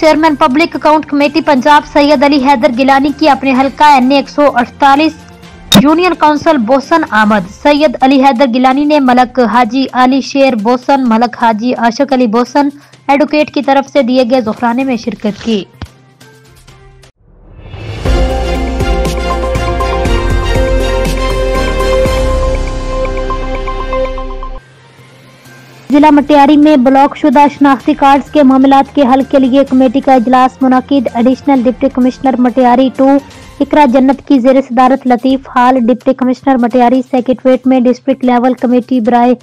Chairman public account committee Punjab Syed Ali Haider Gilani की अपने हल्का NA 148 यूनियन काउंसिल बोसन आमद। सैयद अली हैदर गिलानी ने मलक हाजी अली शेर बोसन, मलक हाजी आशिक अली बोसन एडवोकेट की तरफ से दिए गए ज़ुखराने में शिरकत की। जिला मटियारी में ब्लॉक शुदा शनाख्ती कार्ड्स के मामलात के हल के लिए कमेटी का इजलास मुनाकिद। एडिशनल डिप्टी कमिश्नर मटियारी 2 इकरा जन्नत की जेर सदारत लतीफ हाल डिप्टी कमिश्नर मटियारी सेक्रेटरीट में डिस्ट्रिक्ट लेवल कमेटी बराए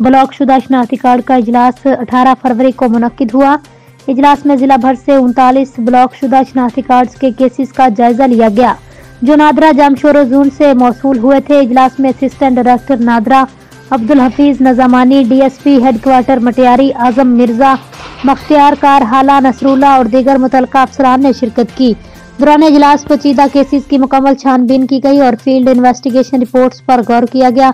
ब्लॉक शुदा शनाख्ती कार्ड का इजलास 18 फरवरी को मुनाकिद हुआ। इजलास में जिला भर से 39 ब्लॉक शुदा शनाख्ती कार्ड्स के केसेस का जायजा लिया गया जो नादरा जामशोरो जोन से मौसूल हुए थे। इजलास में assistant director NADRA Abdul Hafeez Nizamani, DSP headquarter Matiari Azam Mirza, मख्तियार कार हाला नसरुल्ला और दीगर मुतल्लिका अफसरान ने शिरकत की। दौरान इजलास पेचीदा केसेस की मुकम्मल छानबीन की गई और फील्ड इन्वेस्टिगेशन रिपोर्ट्स पर गौर किया गया।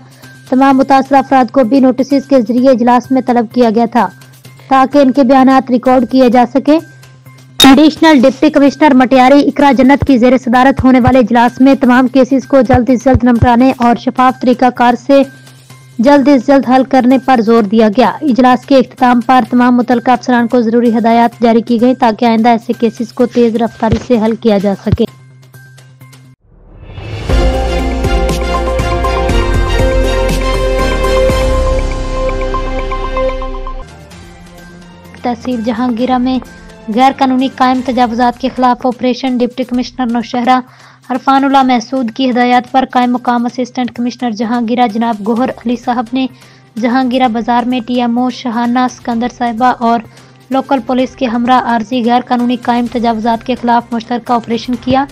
तमाम मुतासरा अफराद को भी नोटिस के जरिए इजलास में तलब किया गया था ताकि इनके बयानात रिकॉर्ड किए जा सके। एडिशनल डिप्टी कमिश्नर मटियारी इकरा जन्नत की जेर सदारत होने वाले इजलास में तमाम केसेस को जल्द से जल्द निपटाने और शफाफ तरीकाकार से जल्द से जल्द हल करने पर जोर दिया गया। इजलास के इख्तिताम पर तमाम मुतल्लिका अफसरान को जरूरी हिदायत जारी की गई ताकि आइंदा ऐसे केसेस को तेज रफ्तारी से हल किया जा सके। तहसील जहांगीरा में गैर कानूनी कायम तजावुजात के खिलाफ operation. Deputy commissioner Nowshera Irfanullah Mehsud की हिदायत पर कायम मुकाम असिस्टेंट कमिश्नर जहांगीरा जनाब गोहर अली साहब ने जहांगीरा बाजार में TMO शहाना सिकंदर साहिबा और लोकल पुलिस के हमरा आर्जी गैर कानूनी कायम तजावुजात के खिलाफ मुश्तरका ऑपरेशन किया।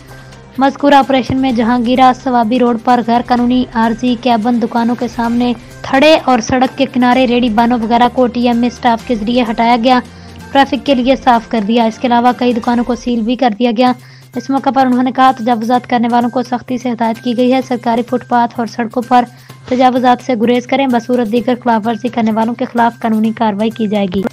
मज़कूरा ऑपरेशन में जहांगीरा सवाबी रोड पर गैर कानूनी आर्जी कैबन दुकानों के सामने थड़े और सड़क के किनारे रेडी बानों वगैरह को TMA स्टाफ के जरिए हटाया गया, ट्रैफिक के लिए साफ कर दिया। इसके अलावा कई दुकानों को सील भी कर दिया गया। इस मौके पर उन्होंने कहा तजावुजात करने वालों को सख्ती से हिदायत की गई है सरकारी फुटपाथ और सड़कों पर तजावुजात से गुरेज करें, बसूरत दीगर खिलाफ वर्जी करने वालों के खिलाफ कानूनी कार्रवाई की जाएगी।